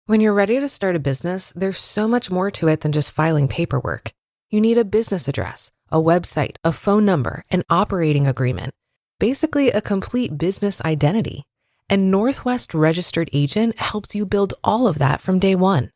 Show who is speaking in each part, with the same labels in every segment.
Speaker 1: When you're ready to start a business, there's so much more to it than just filing paperwork. You need a business address, a website, a phone number, an operating agreement, basically a complete business identity. And Northwest Registered Agent helps you build all of that from day one.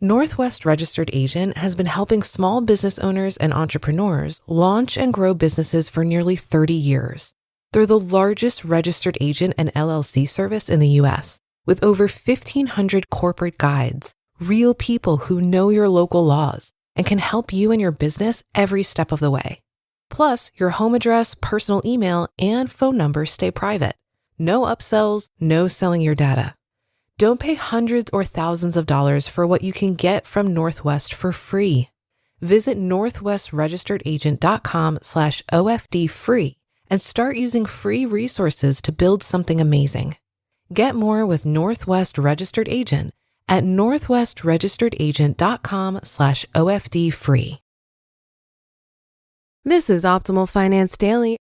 Speaker 1: Northwest Registered Agent has been helping small business owners and entrepreneurs launch and grow businesses for nearly 30 years. They're the largest registered agent and LLC service in the U.S., with over 1,500 corporate guides, real people who know your local laws and can help you and your business every step of the way. Plus, your home address, personal email, and phone number stay private. No upsells, no selling your data. Don't pay hundreds or thousands of dollars for what you can get from Northwest for free. Visit northwestregisteredagent.com/OFD free and start using free resources to build something amazing. Get more with Northwest Registered Agent at northwestregisteredagent.com/OFD free. This is Optimal Finance Daily.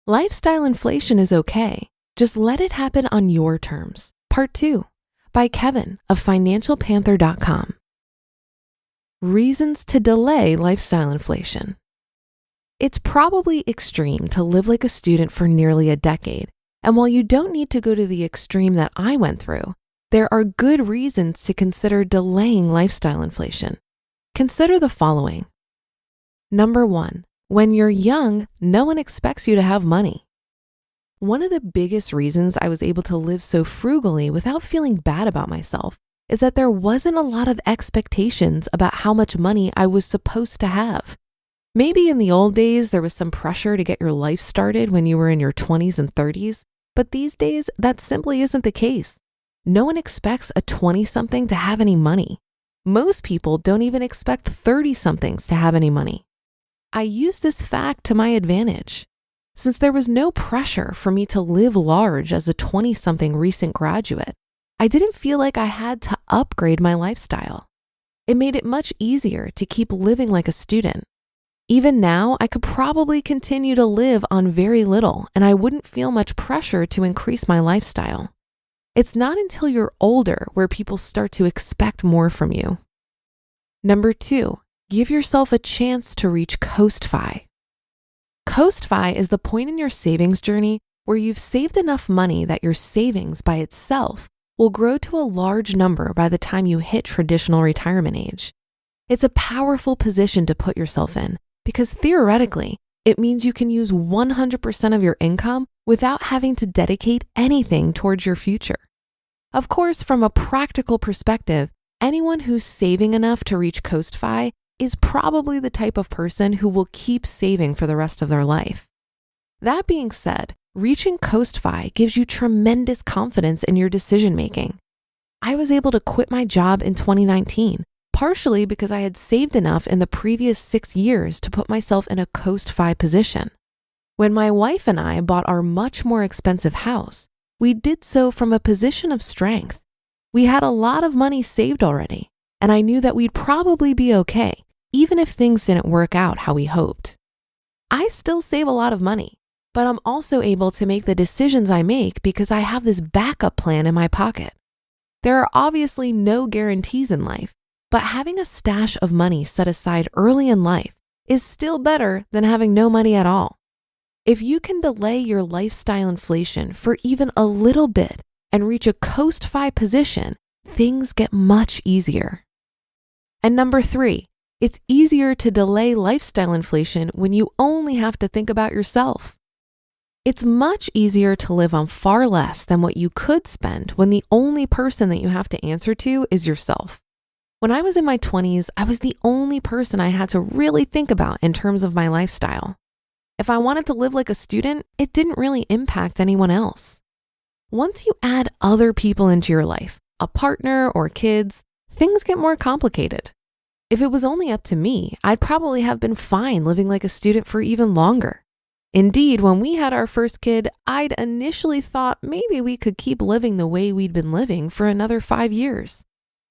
Speaker 1: Lifestyle inflation is okay. Just let it happen on your terms. Part 2 by Kevin of financialpanther.com. Reasons to delay lifestyle inflation. It's probably extreme to live like a student for nearly a decade. And while you don't need to go to the extreme that I went through, there are good reasons to consider delaying lifestyle inflation. Consider the following. Number 1, when you're young, no one expects you to have money. One of the biggest reasons I was able to live so frugally without feeling bad about myself is that there wasn't a lot of expectations about how much money I was supposed to have. Maybe in the old days, there was some pressure to get your life started when you were in your 20s and 30s, but these days, that simply isn't the case. No one expects a 20-something to have any money. Most people don't even expect 30-somethings to have any money. I use this fact to my advantage. Since there was no pressure for me to live large as a 20-something recent graduate, I didn't feel like I had to upgrade my lifestyle. It made it much easier to keep living like a student. Even now, I could probably continue to live on very little and I wouldn't feel much pressure to increase my lifestyle. It's not until you're older where people start to expect more from you. Number 2, give yourself a chance to reach Coast-Fi. Coast-Fi is the point in your savings journey where you've saved enough money that your savings by itself will grow to a large number by the time you hit traditional retirement age. It's a powerful position to put yourself in, because theoretically, it means you can use 100% of your income without having to dedicate anything towards your future. Of course, from a practical perspective, anyone who's saving enough to reach Coast-Fi is probably the type of person who will keep saving for the rest of their life. That being said, reaching Coast-Fi gives you tremendous confidence in your decision-making. I was able to quit my job in 2019, partially because I had saved enough in the previous 6 years to put myself in a Coast-Fi position. When my wife and I bought our much more expensive house, we did so from a position of strength. We had a lot of money saved already, and I knew that we'd probably be okay, even if things didn't work out how we hoped. I still save a lot of money, but I'm also able to make the decisions I make because I have this backup plan in my pocket. There are obviously no guarantees in life, but having a stash of money set aside early in life is still better than having no money at all. If you can delay your lifestyle inflation for even a little bit and reach a Coast-Fi position, things get much easier. And number 3, it's easier to delay lifestyle inflation when you only have to think about yourself. It's much easier to live on far less than what you could spend when the only person that you have to answer to is yourself. When I was in my 20s, I was the only person I had to really think about in terms of my lifestyle. If I wanted to live like a student, it didn't really impact anyone else. Once you add other people into your life, a partner or kids, things get more complicated. If it was only up to me, I'd probably have been fine living like a student for even longer. Indeed, when we had our first kid, I'd initially thought maybe we could keep living the way we'd been living for another 5 years.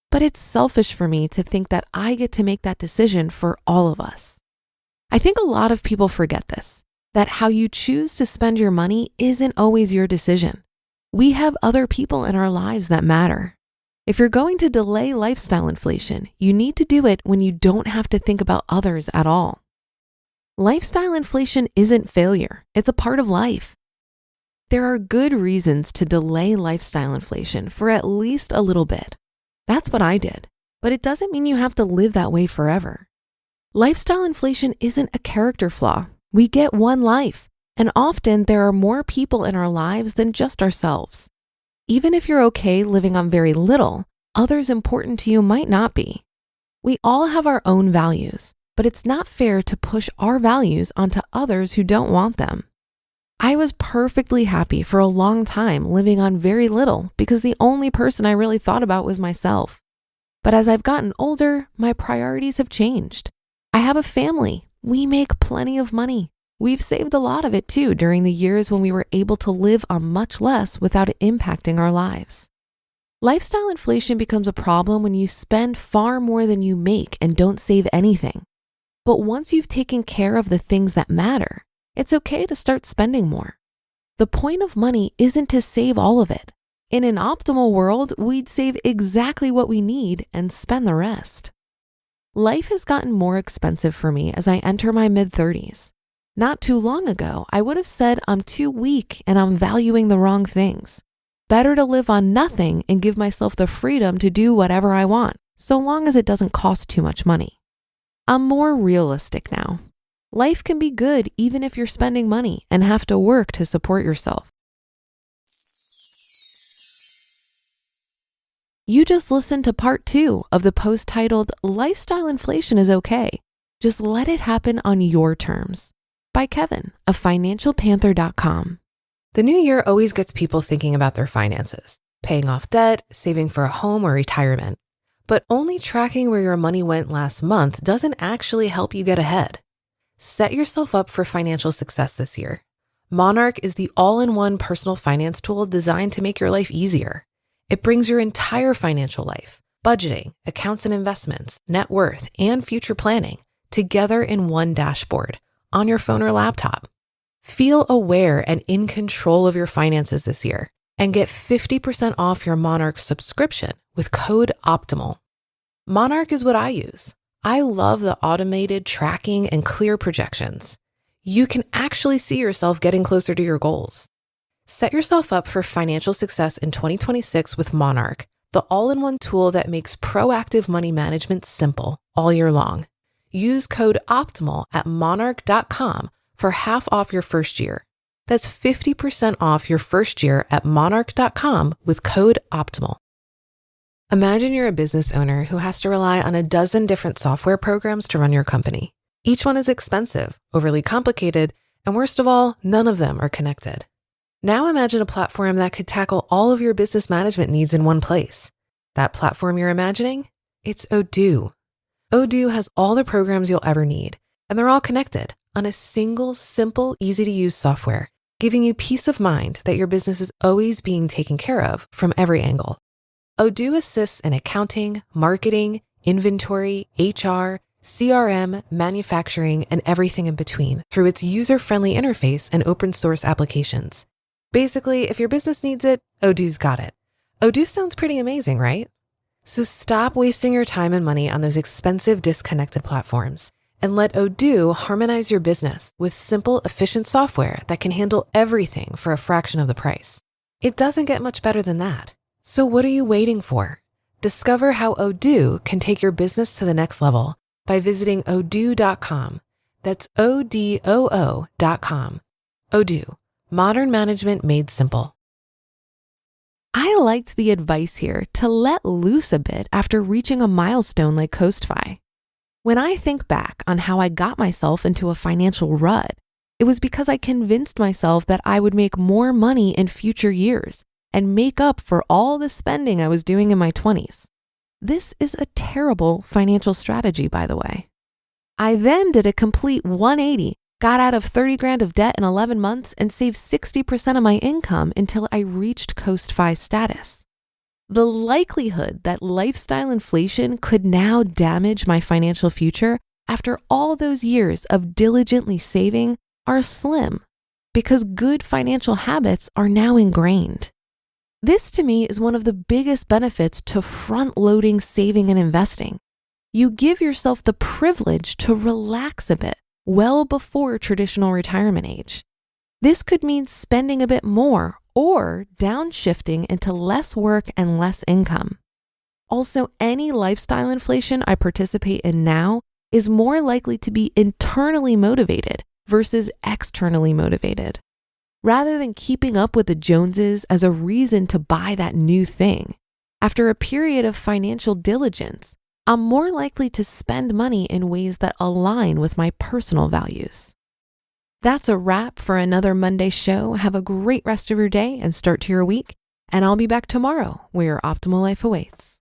Speaker 1: But it's selfish for me to think that I get to make that decision for all of us. I think a lot of people forget this, that how you choose to spend your money isn't always your decision. We have other people in our lives that matter. If you're going to delay lifestyle inflation, you need to do it when you don't have to think about others at all. Lifestyle inflation isn't failure, it's a part of life. There are good reasons to delay lifestyle inflation for at least a little bit. That's what I did, but it doesn't mean you have to live that way forever. Lifestyle inflation isn't a character flaw. We get one life, and often there are more people in our lives than just ourselves. Even if you're okay living on very little, others important to you might not be. We all have our own values, but it's not fair to push our values onto others who don't want them. I was perfectly happy for a long time living on very little because the only person I really thought about was myself. But as I've gotten older, my priorities have changed. I have a family. We make plenty of money. We've saved a lot of it too during the years when we were able to live on much less without it impacting our lives. Lifestyle inflation becomes a problem when you spend far more than you make and don't save anything. But once you've taken care of the things that matter, it's okay to start spending more. The point of money isn't to save all of it. In an optimal world, we'd save exactly what we need and spend the rest. Life has gotten more expensive for me as I enter my mid-30s. Not too long ago, I would have said I'm too weak and I'm valuing the wrong things. Better to live on nothing and give myself the freedom to do whatever I want, so long as it doesn't cost too much money. I'm more realistic now. Life can be good even if you're spending money and have to work to support yourself. You just listened to part 2 of the post titled Lifestyle Inflation is Okay. Just let it happen on your terms by Kevin of financialpanther.com.
Speaker 2: The new year always gets people thinking about their finances, paying off debt, saving for a home or retirement. But only tracking where your money went last month doesn't actually help you get ahead. Set yourself up for financial success this year. Monarch is the all-in-one personal finance tool designed to make your life easier. It brings your entire financial life, budgeting, accounts and investments, net worth, and future planning together in one dashboard on your phone or laptop. Feel aware and in control of your finances this year and get 50% off your Monarch subscription with code OPTIMAL. Monarch is what I use. I love the automated tracking and clear projections. You can actually see yourself getting closer to your goals. Set yourself up for financial success in 2026 with Monarch, the all-in-one tool that makes proactive money management simple all year long. Use code OPTIMAL at monarch.com for half off your first year. That's 50% off your first year at monarch.com with code OPTIMAL. Imagine you're a business owner who has to rely on a dozen different software programs to run your company. Each one is expensive, overly complicated, and worst of all, none of them are connected. Now imagine a platform that could tackle all of your business management needs in one place. That platform you're imagining? It's Odoo. Odoo has all the programs you'll ever need, and they're all connected on a single, simple, easy-to-use software, giving you peace of mind that your business is always being taken care of from every angle. Odoo assists in accounting, marketing, inventory, HR, CRM, manufacturing, and everything in between through its user-friendly interface and open source applications. Basically, if your business needs it, Odoo's got it. Odoo sounds pretty amazing, right? So stop wasting your time and money on those expensive, disconnected platforms and let Odoo harmonize your business with simple, efficient software that can handle everything for a fraction of the price. It doesn't get much better than that. So what are you waiting for? Discover how Odoo can take your business to the next level by visiting odoo.com. That's ODOO.com. Odoo, modern management made simple.
Speaker 1: I liked the advice here to let loose a bit after reaching a milestone like F.I.R.E. When I think back on how I got myself into a financial rut, it was because I convinced myself that I would make more money in future years and make up for all the spending I was doing in my 20s. This is a terrible financial strategy, by the way. I then did a complete 180, got out of 30 grand of debt in 11 months and saved 60% of my income until I reached F.I.R.E. status. The likelihood that lifestyle inflation could now damage my financial future after all those years of diligently saving are slim because good financial habits are now ingrained. This to me is one of the biggest benefits to front-loading saving and investing. You give yourself the privilege to relax a bit well before traditional retirement age. This could mean spending a bit more or downshifting into less work and less income. Also, any lifestyle inflation I participate in now is more likely to be internally motivated versus externally motivated. Rather than keeping up with the Joneses as a reason to buy that new thing, after a period of financial diligence, I'm more likely to spend money in ways that align with my personal values. That's a wrap for another Monday show. Have a great rest of your day and start to your week, and I'll be back tomorrow where your optimal life awaits.